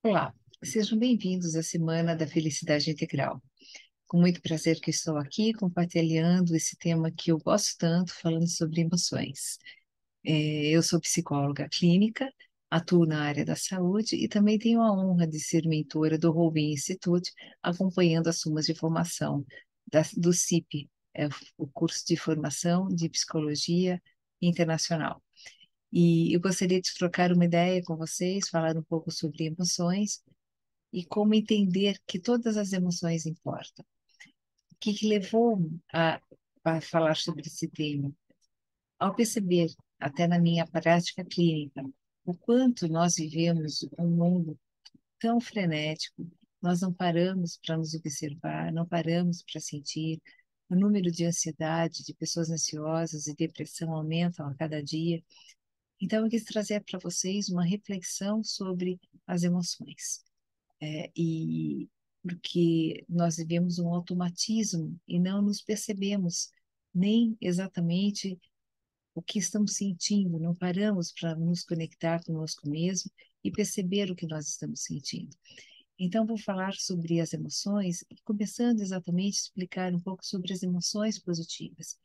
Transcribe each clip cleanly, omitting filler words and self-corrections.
Olá, sejam bem-vindos à Semana da Felicidade Integral. Com muito prazer que estou aqui compartilhando esse tema que eu gosto tanto, falando sobre emoções. Eu sou psicóloga clínica, atuo na área da saúde e também tenho a honra de ser mentora do Robin Institute, acompanhando as turmas de formação do CIP, o curso de formação de psicologia internacional. E eu gostaria de trocar uma ideia com vocês, falar um pouco sobre emoções e como entender que todas as emoções importam. O que levou a falar sobre esse tema? Ao perceber, até na minha prática clínica, o quanto nós vivemos um mundo tão frenético, nós não paramos para nos observar, não paramos para sentir. O número de ansiedade, de pessoas ansiosas e depressão aumentam a cada dia. Então, eu quis trazer para vocês uma reflexão sobre as emoções. E porque nós vivemos um automatismo e não nos percebemos nem exatamente o que estamos sentindo, não paramos para nos conectar conosco mesmo e perceber o que nós estamos sentindo. Então, vou falar sobre as emoções, começando exatamente a explicar um pouco sobre as emoções positivas.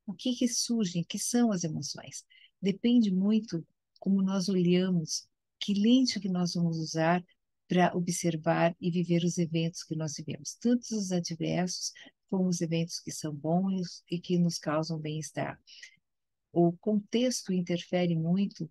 O que surgem, que são as emoções? Depende muito como nós olhamos, que lente que nós vamos usar para observar e viver os eventos que nós vivemos, tanto os adversos como os eventos que são bons e que nos causam bem-estar. O contexto interfere muito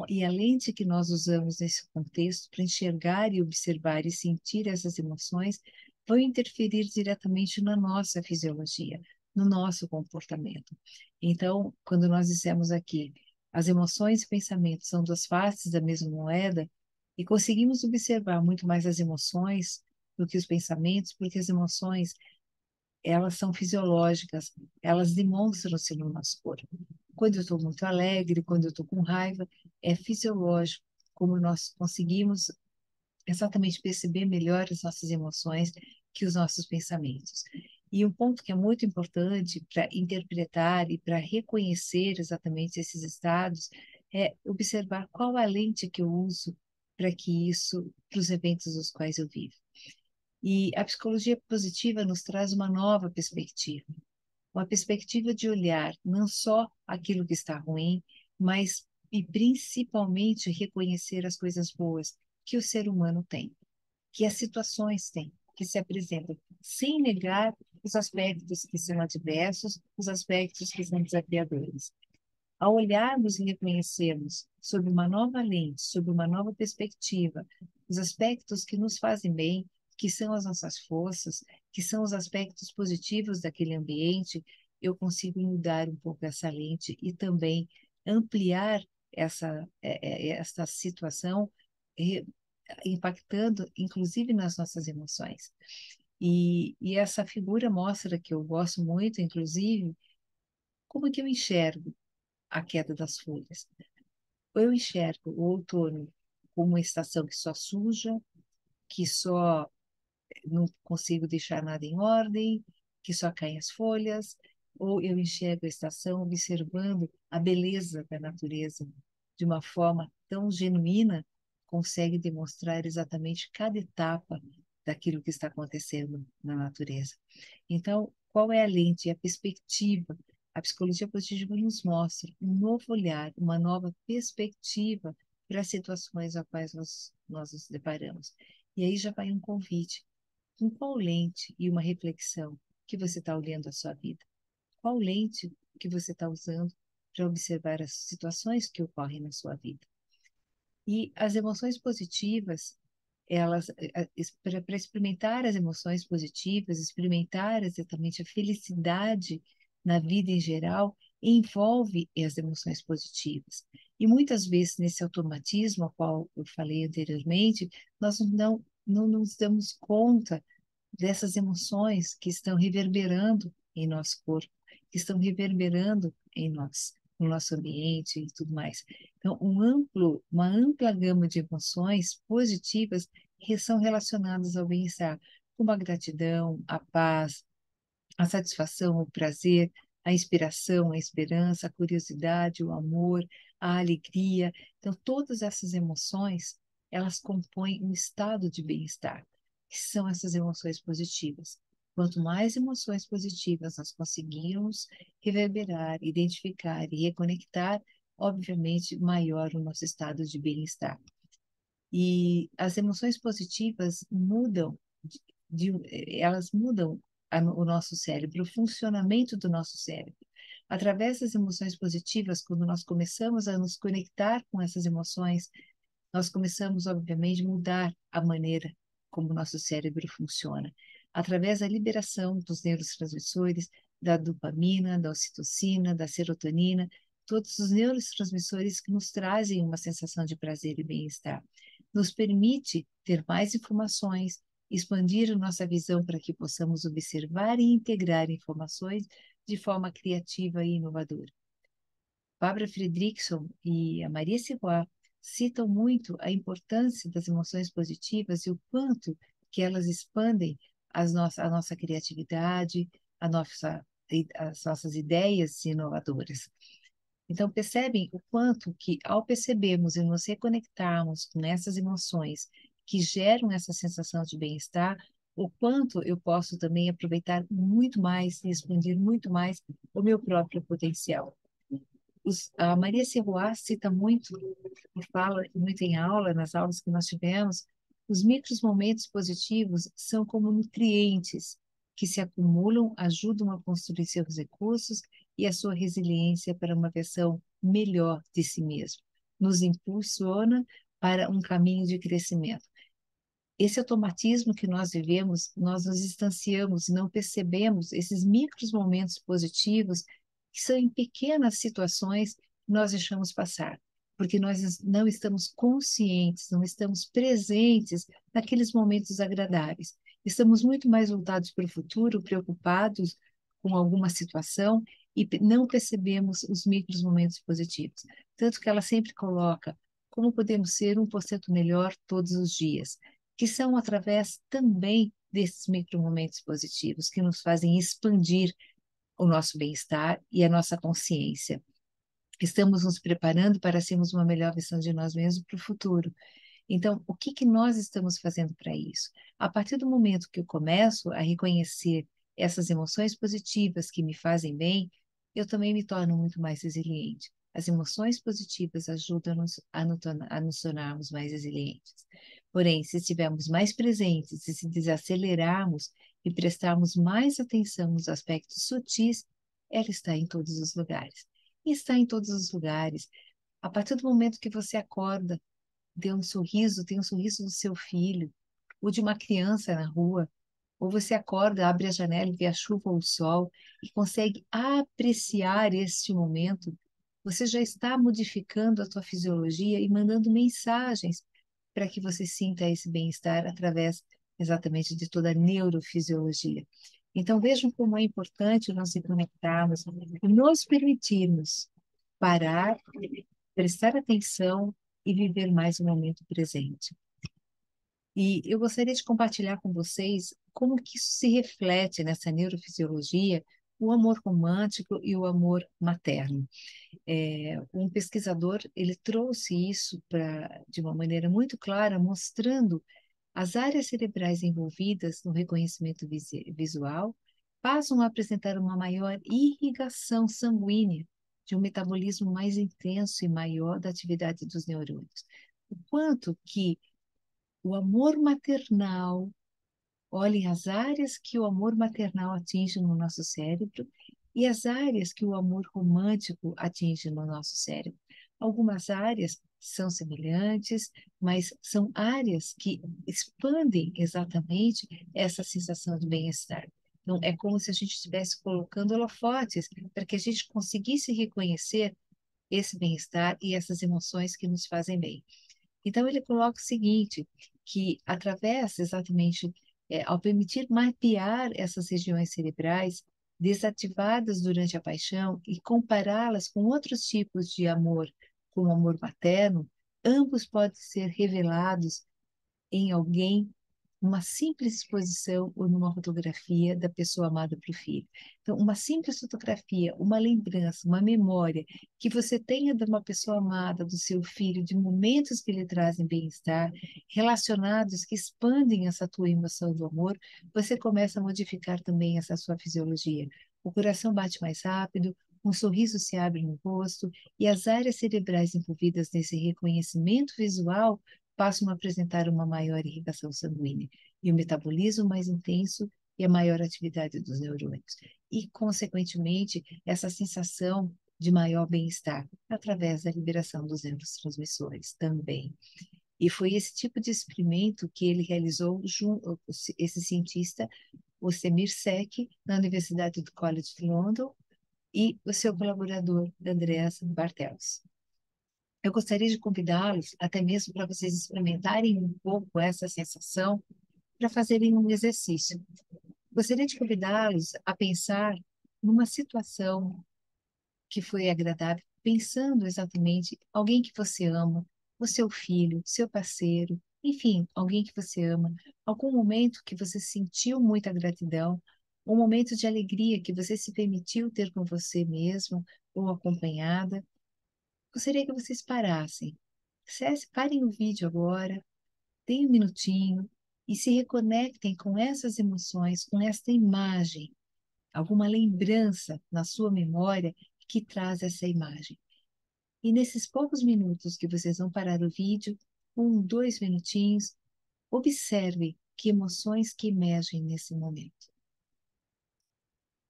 e a lente que nós usamos nesse contexto para enxergar e observar e sentir essas emoções vão interferir diretamente na nossa fisiologia, no nosso comportamento. Então, quando nós dissemos aqui, as emoções e pensamentos são duas faces da mesma moeda, e conseguimos observar muito mais as emoções do que os pensamentos, porque as emoções, elas são fisiológicas, elas demonstram-se no nosso corpo. Quando eu estou muito alegre, quando eu estou com raiva, é fisiológico, como nós conseguimos exatamente perceber melhor as nossas emoções que os nossos pensamentos. E um ponto que é muito importante para interpretar e para reconhecer exatamente esses estados é observar qual a lente que eu uso para os eventos dos quais eu vivo. E a psicologia positiva nos traz uma perspectiva de olhar não só aquilo que está ruim, mas e principalmente reconhecer as coisas boas que o ser humano tem, que as situações têm, que se apresentam, sem negar os aspectos que são adversos, os aspectos que são desafiadores. Ao olharmos e reconhecermos sob uma nova lente, sob uma nova perspectiva, os aspectos que nos fazem bem, que são as nossas forças, que são os aspectos positivos daquele ambiente, eu consigo mudar um pouco essa lente e também ampliar essa situação, eh, impactando inclusive nas nossas emoções. E essa figura mostra que eu gosto muito, inclusive, como que eu enxergo a queda das folhas. Eu enxergo o outono como uma estação que só suja, que só não consigo deixar nada em ordem, que só caem as folhas, ou eu enxergo a estação observando a beleza da natureza de uma forma tão genuína, consegue demonstrar exatamente cada etapa daquilo que está acontecendo na natureza. Então, qual é a lente, a perspectiva? A psicologia positiva nos mostra um novo olhar, uma nova perspectiva para as situações a quais nós nos deparamos. E aí já vai um convite. Com qual lente e uma reflexão que você está olhando a sua vida? Qual lente que você está usando para observar as situações que ocorrem na sua vida? E as emoções positivas, elas, para experimentar as emoções positivas, experimentar exatamente a felicidade na vida em geral, envolve as emoções positivas. E muitas vezes, nesse automatismo, ao qual eu falei anteriormente, nós não nos damos conta dessas emoções que estão reverberando em nosso corpo, que estão reverberando em nós, no nosso ambiente e tudo mais. Então, uma ampla gama de emoções positivas que são relacionadas ao bem-estar, como a gratidão, a paz, a satisfação, o prazer, a inspiração, a esperança, a curiosidade, o amor, a alegria. Então, todas essas emoções, elas compõem um estado de bem-estar, que são essas emoções positivas. Quanto mais emoções positivas nós conseguirmos reverberar, identificar e reconectar, obviamente, maior o nosso estado de bem-estar. E as emoções positivas mudam, elas mudam o nosso cérebro, o funcionamento do nosso cérebro. Através das emoções positivas, quando nós começamos a nos conectar com essas emoções, nós começamos, obviamente, a mudar a maneira como o nosso cérebro funciona. Através da liberação dos neurotransmissores, da dopamina, da ocitocina, da serotonina, todos os neurotransmissores que nos trazem uma sensação de prazer e bem-estar. Nos permite ter mais informações, expandir a nossa visão para que possamos observar e integrar informações de forma criativa e inovadora. Barbara Fredrickson e a Maria Sirois citam muito a importância das emoções positivas e o quanto que elas expandem a nossa criatividade, as nossas ideias inovadoras. Então, percebem o quanto que, ao percebermos e nos reconectarmos com essas emoções que geram essa sensação de bem-estar, o quanto eu posso também aproveitar muito mais e expandir muito mais o meu próprio potencial. A Maria Serrois cita muito e fala muito em aula, nas aulas que nós tivemos, os micros momentos positivos são como nutrientes que se acumulam, ajudam a construir seus recursos e a sua resiliência para uma versão melhor de si mesmo. Nos impulsiona para um caminho de crescimento. Esse automatismo que nós vivemos, nós nos distanciamos, não percebemos esses micros momentos positivos que são em pequenas situações que nós deixamos passar, porque nós não estamos conscientes, não estamos presentes naqueles momentos agradáveis. Estamos muito mais voltados para o futuro, preocupados com alguma situação e não percebemos os micros momentos positivos. Tanto que ela sempre coloca como podemos ser 1% melhor todos os dias, que são através também desses micromomentos positivos que nos fazem expandir o nosso bem-estar e a nossa consciência. Estamos nos preparando para sermos uma melhor versão de nós mesmos para o futuro. Então, o que que nós estamos fazendo para isso? A partir do momento que eu começo a reconhecer essas emoções positivas que me fazem bem, eu também me torno muito mais resiliente. As emoções positivas ajudam-nos a nos tornarmos mais resilientes. Porém, se estivermos mais presentes e se desacelerarmos e prestarmos mais atenção nos aspectos sutis, ela está em todos os lugares. E está em todos os lugares. A partir do momento que você acorda, dê um sorriso, tem um sorriso do seu filho, ou de uma criança na rua, ou você acorda, abre a janela e vê a chuva ou o sol e consegue apreciar este momento, você já está modificando a tua fisiologia e mandando mensagens para que você sinta esse bem-estar através exatamente de toda a neurofisiologia. Então vejam como é importante nós nos conectarmos e nos permitirmos parar, prestar atenção e viver mais o momento presente. E eu gostaria de compartilhar com vocês como que isso se reflete nessa neurofisiologia, o amor romântico e o amor materno. Um pesquisador, ele trouxe isso de uma maneira muito clara, mostrando as áreas cerebrais envolvidas no reconhecimento visual passam a apresentar uma maior irrigação sanguínea, de um metabolismo mais intenso e maior da atividade dos neurônios. O quanto que o amor maternal, olhem as áreas que o amor maternal atinge no nosso cérebro e as áreas que o amor romântico atinge no nosso cérebro. Algumas áreas são semelhantes, mas são áreas que expandem exatamente essa sensação de bem-estar. Então, é como se a gente estivesse colocando holofotes para que a gente conseguisse reconhecer esse bem-estar e essas emoções que nos fazem bem. Então, ele coloca o seguinte, que através exatamente, ao permitir mapear essas regiões cerebrais desativadas durante a paixão e compará-las com outros tipos de amor, como o amor materno, ambos podem ser revelados em alguém numa simples exposição ou numa fotografia da pessoa amada para o filho. Então, uma simples fotografia, uma lembrança, uma memória que você tenha de uma pessoa amada, do seu filho, de momentos que lhe trazem bem-estar, relacionados, que expandem essa tua emoção do amor, você começa a modificar também essa sua fisiologia. O coração bate mais rápido, um sorriso se abre no rosto e as áreas cerebrais envolvidas nesse reconhecimento visual passam a apresentar uma maior irrigação sanguínea e o metabolismo mais intenso e a maior atividade dos neurônios. E, consequentemente, essa sensação de maior bem-estar através da liberação dos neurotransmissores também. E foi esse tipo de experimento que ele realizou, esse cientista, o Semir Sek, na Universidade do College de London, e o seu colaborador, Andreas Bartels. Eu gostaria de convidá-los, até mesmo para vocês experimentarem um pouco essa sensação, para fazerem um exercício. Gostaria de convidá-los a pensar numa situação que foi agradável, pensando exatamente alguém que você ama, o seu filho, seu parceiro, enfim, alguém que você ama, algum momento que você sentiu muita gratidão, um momento de alegria que você se permitiu ter com você mesmo ou acompanhada. Gostaria que vocês parassem. Parem o vídeo agora, deem um minutinho e se reconectem com essas emoções, com esta imagem, alguma lembrança na sua memória que traz essa imagem. E nesses poucos minutos que vocês vão parar o vídeo, 1, 2 minutinhos, observe que emoções que emergem nesse momento.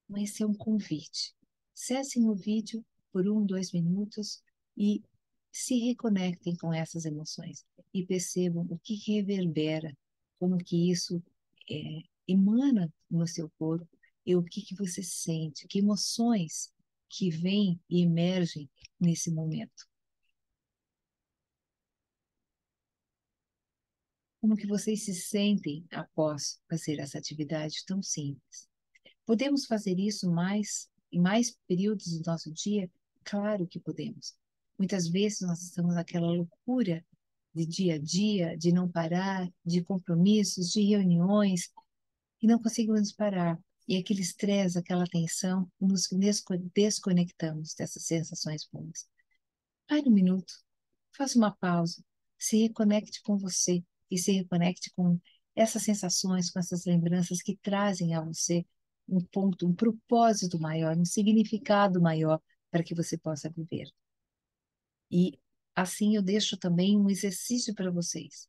Então, esse é um convite. Cessem o vídeo por 1, 2 minutos e se reconectem com essas emoções e percebam o que reverbera, como que isso emana no seu corpo e o que você sente, que emoções que vêm e emergem nesse momento. Como que vocês se sentem após fazer essa atividade tão simples? Podemos fazer isso em mais períodos do nosso dia? Claro que podemos. Muitas vezes nós estamos naquela loucura de dia a dia, de não parar, de compromissos, de reuniões, e não conseguimos parar. E aquele estresse, aquela tensão, nos desconectamos dessas sensações boas. Pare um minuto, faça uma pausa, se reconecte com você e se reconecte com essas sensações, com essas lembranças que trazem a você um ponto, um propósito maior, um significado maior para que você possa viver. E assim eu deixo também um exercício para vocês.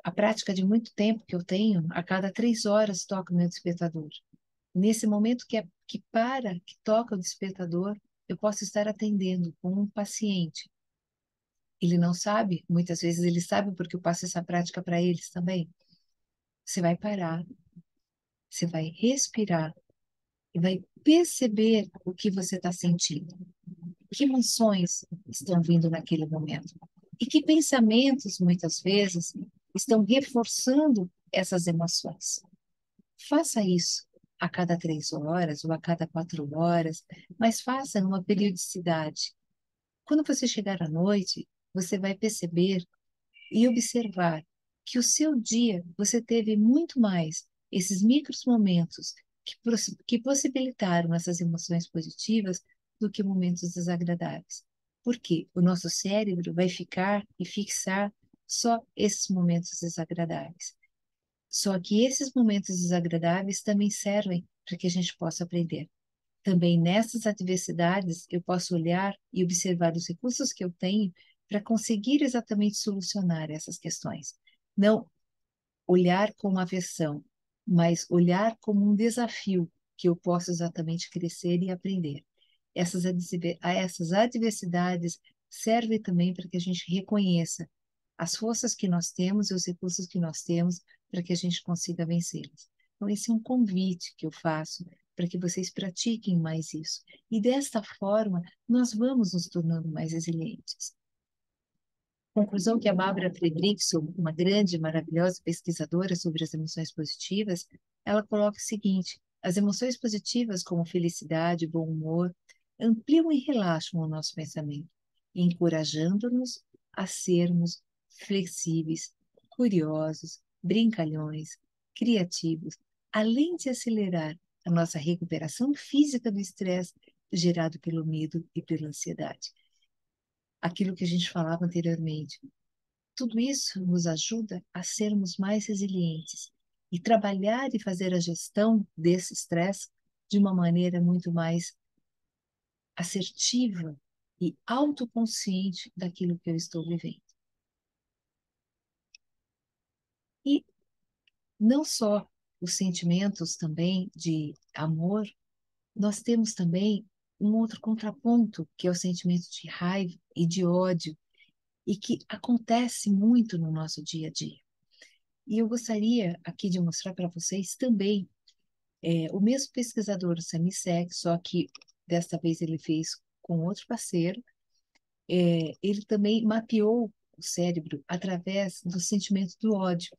A prática de muito tempo que eu tenho, a cada 3 horas toca o meu despertador. Nesse momento que toca o despertador, eu posso estar atendendo com um paciente. Ele não sabe, muitas vezes ele sabe porque eu passo essa prática para eles também. Você vai parar, você vai respirar e vai perceber o que você está sentindo. Que emoções estão vindo naquele momento? E que pensamentos, muitas vezes, estão reforçando essas emoções? Faça isso a cada 3 horas ou a cada 4 horas, mas faça numa periodicidade. Quando você chegar à noite, você vai perceber e observar que o seu dia você teve muito mais esses micros momentos que possibilitaram essas emoções positivas do que momentos desagradáveis. Porque o nosso cérebro vai ficar e fixar só esses momentos desagradáveis. Só que esses momentos desagradáveis também servem para que a gente possa aprender. Também nessas adversidades, eu posso olhar e observar os recursos que eu tenho para conseguir exatamente solucionar essas questões. Não olhar como aversão, mas olhar como um desafio que eu posso exatamente crescer e aprender. Essas adversidades servem também para que a gente reconheça as forças que nós temos e os recursos que nós temos para que a gente consiga vencê-las. Então, esse é um convite que eu faço para que vocês pratiquem mais isso. E desta forma, nós vamos nos tornando mais resilientes. Conclusão que a Barbara Fredrickson, uma grande e maravilhosa pesquisadora sobre as emoções positivas, ela coloca o seguinte: as emoções positivas, como felicidade, bom humor, ampliam e relaxam o nosso pensamento, encorajando-nos a sermos flexíveis, curiosos, brincalhões, criativos, além de acelerar a nossa recuperação física do estresse gerado pelo medo e pela ansiedade. Aquilo que a gente falava anteriormente. Tudo isso nos ajuda a sermos mais resilientes e trabalhar e fazer a gestão desse estresse de uma maneira muito mais assertiva e autoconsciente daquilo que eu estou vivendo. E não só os sentimentos também de amor, nós temos também um outro contraponto, que é o sentimento de raiva e de ódio, e que acontece muito no nosso dia a dia. E eu gostaria aqui de mostrar para vocês também o mesmo pesquisador, o Sami Sek, só que desta vez ele fez com outro parceiro. Ele também mapeou o cérebro através do sentimento do ódio.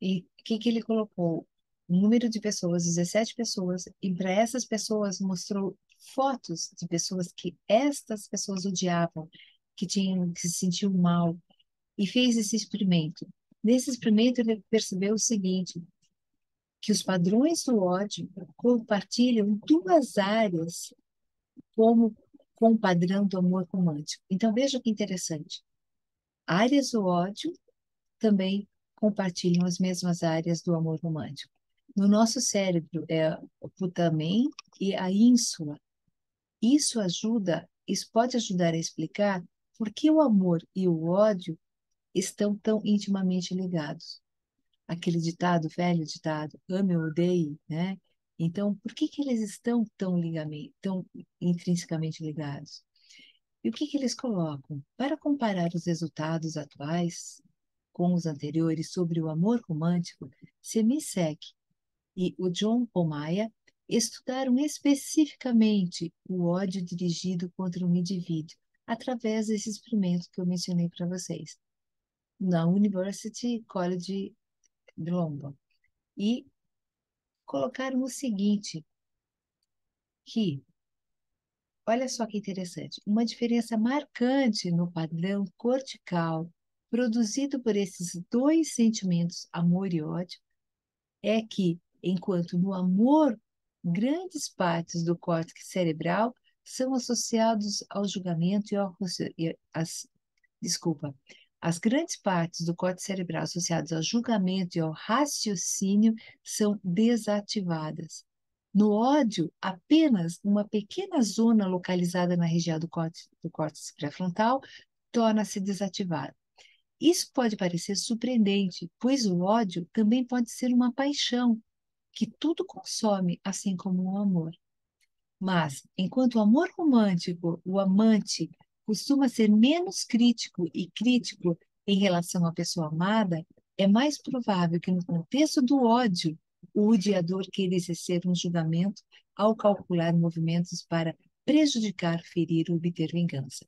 E o que que ele colocou? Um número de pessoas, 17 pessoas, e para essas pessoas mostrou fotos de pessoas que estas pessoas odiavam, que se sentiam mal, e fez esse experimento. Nesse experimento, ele percebeu o seguinte, que os padrões do ódio compartilham duas áreas como com o padrão do amor romântico. Então, veja que interessante. Áreas do ódio também compartilham as mesmas áreas do amor romântico. No nosso cérebro é o putamen e a ínsula. Isso pode ajudar a explicar por que o amor e o ódio estão tão intimamente ligados. Aquele ditado, velho ditado, ame ou odeie, né? Então, por que que eles estão tão intrinsecamente ligados? E o que que eles colocam? Para comparar os resultados atuais com os anteriores sobre o amor romântico, Semisek e o John Omaya estudaram especificamente o ódio dirigido contra um indivíduo através desse experimento que eu mencionei para vocês, na University College de London. E colocaram o seguinte, que, olha só que interessante, uma diferença marcante no padrão cortical produzido por esses dois sentimentos, amor e ódio, é que, enquanto no amor, grandes partes do córtex cerebral são associados ao julgamento e desculpa, as grandes partes do córtex cerebral associadas ao julgamento e ao raciocínio são desativadas. No ódio, apenas uma pequena zona localizada na região do córtex pré-frontal torna-se desativada. Isso pode parecer surpreendente, pois o ódio também pode ser uma paixão, que tudo consome, assim como o amor. Mas, enquanto o amor romântico, o amante, costuma ser menos crítico e crítico em relação à pessoa amada, é mais provável que no contexto do ódio, o odiador queira exercer um julgamento ao calcular movimentos para prejudicar, ferir ou obter vingança.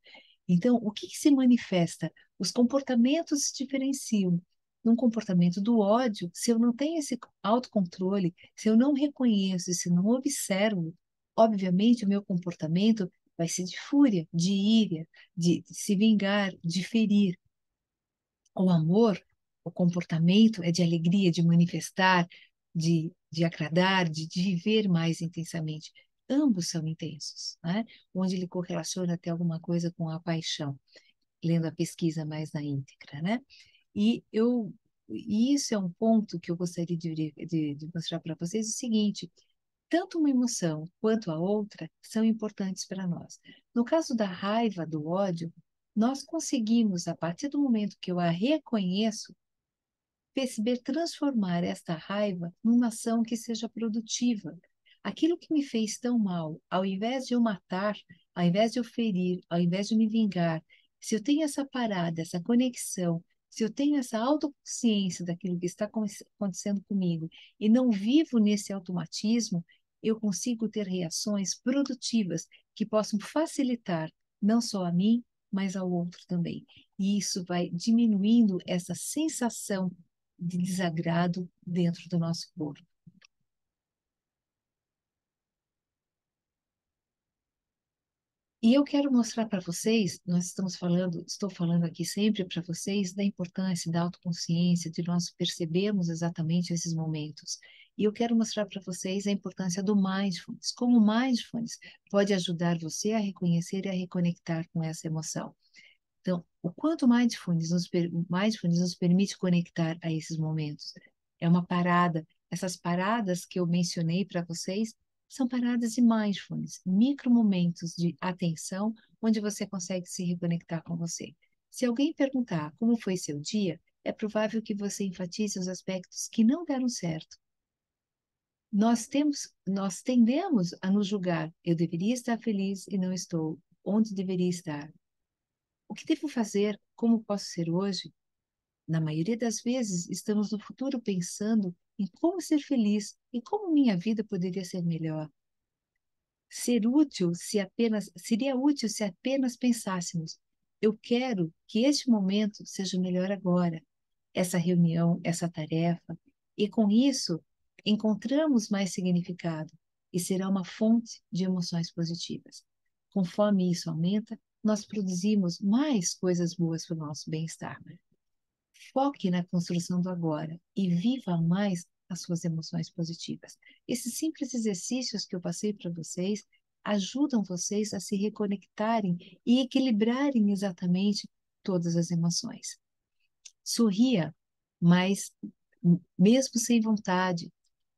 Então, o que que se manifesta? Os comportamentos se diferenciam. Num comportamento do ódio, se eu não tenho esse autocontrole, se eu não reconheço, se não observo, obviamente o meu comportamento vai ser de fúria, de ira, de se vingar, de ferir. O amor, o comportamento é de alegria, de manifestar, de agradar, de viver mais intensamente. Ambos são intensos, né? Onde ele correlaciona até alguma coisa com a paixão, lendo a pesquisa mais na íntegra, né? E e isso é um ponto que eu gostaria de mostrar para vocês o seguinte: tanto uma emoção quanto a outra são importantes para nós. No caso da raiva, do ódio, nós conseguimos, a partir do momento que eu a reconheço, perceber transformar esta raiva numa ação que seja produtiva. Aquilo que me fez tão mal, ao invés de eu matar, ao invés de eu ferir, ao invés de me vingar, se eu tenho essa parada, essa conexão, se eu tenho essa autoconsciência daquilo que está acontecendo comigo e não vivo nesse automatismo, eu consigo ter reações produtivas que possam facilitar não só a mim, mas ao outro também. E isso vai diminuindo essa sensação de desagrado dentro do nosso corpo. E eu quero mostrar para vocês, estou falando aqui sempre para vocês da importância da autoconsciência, de nós percebermos exatamente esses momentos. E eu quero mostrar para vocês a importância do mindfulness, como o mindfulness pode ajudar você a reconhecer e a reconectar com essa emoção. Então, o quanto o mindfulness nos permite conectar a esses momentos. É uma parada. Essas paradas que eu mencionei para vocês são paradas de mindfulness, micro momentos de atenção, onde você consegue se reconectar com você. Se alguém perguntar como foi seu dia, é provável que você enfatize os aspectos que não deram certo. Nós tendemos a nos julgar. Eu deveria estar feliz e não estou. Onde deveria estar? O que devo fazer? Como posso ser hoje? Na maioria das vezes, estamos no futuro pensando em como ser feliz e como minha vida poderia ser melhor. Seria útil se apenas pensássemos: eu quero que este momento seja melhor agora, essa reunião, essa tarefa, e com isso encontramos mais significado e será uma fonte de emoções positivas. Conforme isso aumenta, nós produzimos mais coisas boas para o nosso bem-estar. Foque na construção do agora e viva mais as suas emoções positivas. Esses simples exercícios que eu passei para vocês ajudam vocês a se reconectarem e equilibrarem exatamente todas as emoções. Sorria, mas mesmo sem vontade.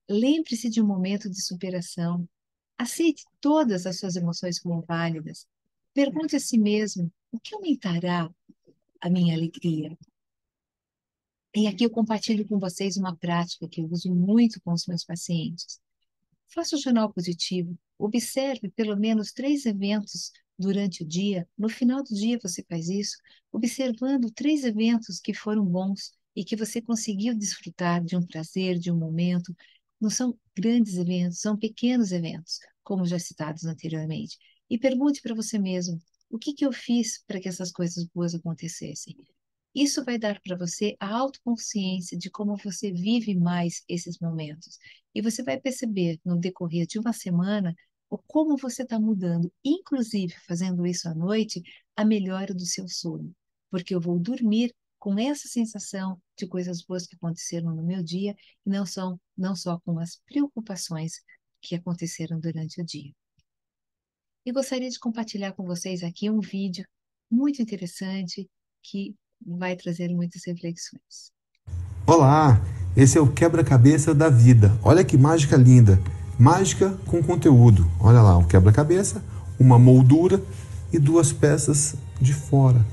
Lembre-se de um momento de superação. Aceite todas as suas emoções como válidas. Pergunte a si mesmo: o que aumentará a minha alegria? E aqui eu compartilho com vocês uma prática que eu uso muito com os meus pacientes. Faça um jornal positivo. Observe pelo menos 3 eventos durante o dia. No final do dia você faz isso, observando 3 eventos que foram bons e que você conseguiu desfrutar de um prazer, de um momento. Não são grandes eventos, são pequenos eventos, como já citados anteriormente. E pergunte para você mesmo: o que que eu fiz para que essas coisas boas acontecessem? Isso vai dar para você a autoconsciência de como você vive mais esses momentos. E você vai perceber no decorrer de uma semana o como você está mudando, inclusive fazendo isso à noite, a melhora do seu sono. Porque eu vou dormir com essa sensação de coisas boas que aconteceram no meu dia e não só com as preocupações que aconteceram durante o dia. E gostaria de compartilhar com vocês aqui um vídeo muito interessante que vai trazer muitas reflexões. Olá, esse é o quebra-cabeça da vida. Olha que mágica linda. Mágica com conteúdo. Olha lá, um quebra-cabeça, uma moldura e duas peças de fora.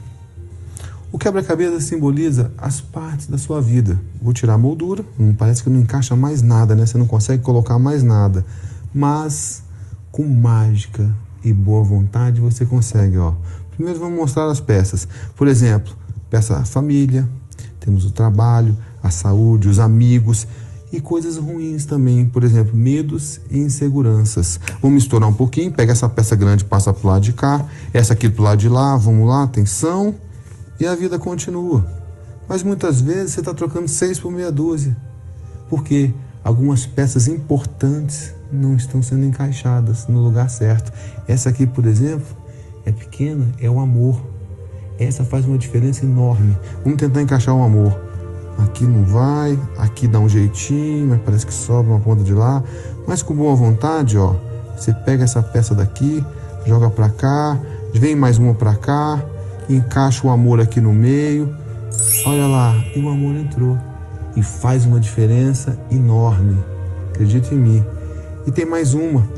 O quebra-cabeça simboliza as partes da sua vida. Vou tirar a moldura, parece que não encaixa mais nada, né? Você não consegue colocar mais nada. Mas com mágica e boa vontade você consegue, ó. Primeiro vamos mostrar as peças. Por exemplo, peça família, temos o trabalho, a saúde, os amigos e coisas ruins também, por exemplo, medos e inseguranças. Vamos misturar um pouquinho, pega essa peça grande, passa pro lado de cá, essa aqui pro lado de lá, vamos lá, atenção, e a vida continua. Mas muitas vezes você está trocando 6 por meia dúzia, porque algumas peças importantes não estão sendo encaixadas no lugar certo. Essa aqui, por exemplo, é pequena, é o amor. Essa faz uma diferença enorme. Vamos tentar encaixar o amor. Aqui não vai, aqui dá um jeitinho, mas parece que sobra uma ponta de lá. Mas com boa vontade, ó, você pega essa peça daqui, joga pra cá, vem mais uma pra cá, encaixa o amor aqui no meio. Olha lá, e o amor entrou. E faz uma diferença enorme. Acredite em mim. E tem mais uma.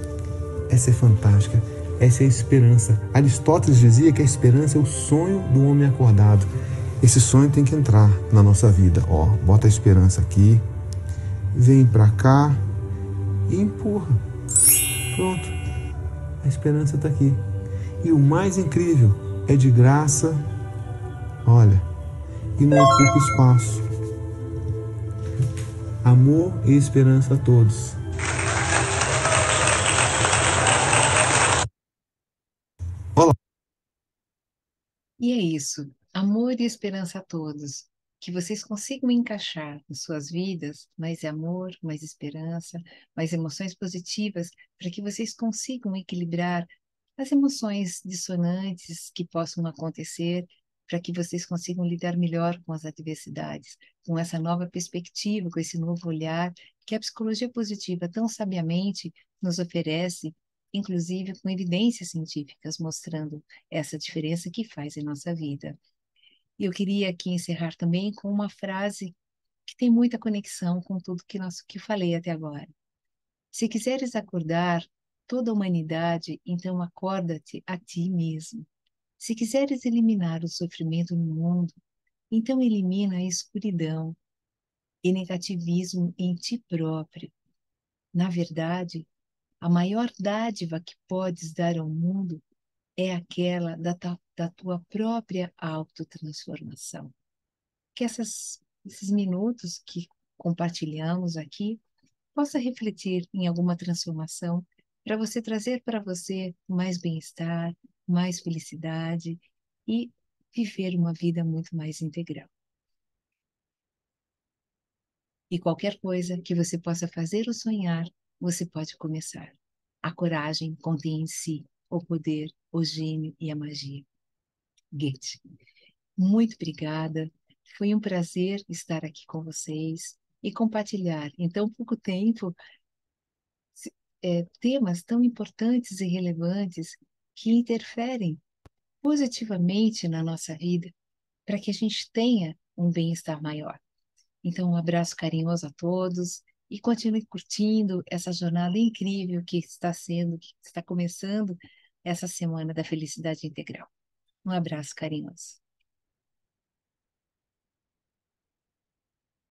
Essa é fantástica. Essa é a esperança. Aristóteles dizia que a esperança é o sonho do homem acordado. Esse sonho tem que entrar na nossa vida. Ó, bota a esperança aqui, vem pra cá e empurra. Pronto. A esperança tá aqui. E o mais incrível, é de graça. Olha, e não ocupa espaço. Amor e esperança a todos. Olá. E é isso. Amor e esperança a todos. Que vocês consigam encaixar em suas vidas mais amor, mais esperança, mais emoções positivas, para que vocês consigam equilibrar as emoções dissonantes que possam acontecer, para que vocês consigam lidar melhor com as adversidades, com essa nova perspectiva, com esse novo olhar que a psicologia positiva tão sabiamente nos oferece, inclusive com evidências científicas mostrando essa diferença que faz em nossa vida. E eu queria aqui encerrar também com uma frase que tem muita conexão com tudo que falei até agora. Se quiseres acordar toda a humanidade, então acorda-te a ti mesmo. Se quiseres eliminar o sofrimento no mundo, então elimina a escuridão e negativismo em ti próprio. Na verdade, a maior dádiva que podes dar ao mundo é aquela da tua própria autotransformação. Que esses minutos que compartilhamos aqui possa refletir em alguma transformação para você trazer para você mais bem-estar, mais felicidade e viver uma vida muito mais integral. E qualquer coisa que você possa fazer ou sonhar, você pode começar. A coragem contém em si o poder, o gênio e a magia. Goethe. Muito obrigada. Foi um prazer estar aqui com vocês e compartilhar em tão pouco tempo temas tão importantes e relevantes que interferem positivamente na nossa vida para que a gente tenha um bem-estar maior. Então, um abraço carinhoso a todos e continue curtindo essa jornada incrível que está começando essa semana da felicidade integral. Um abraço carinhoso.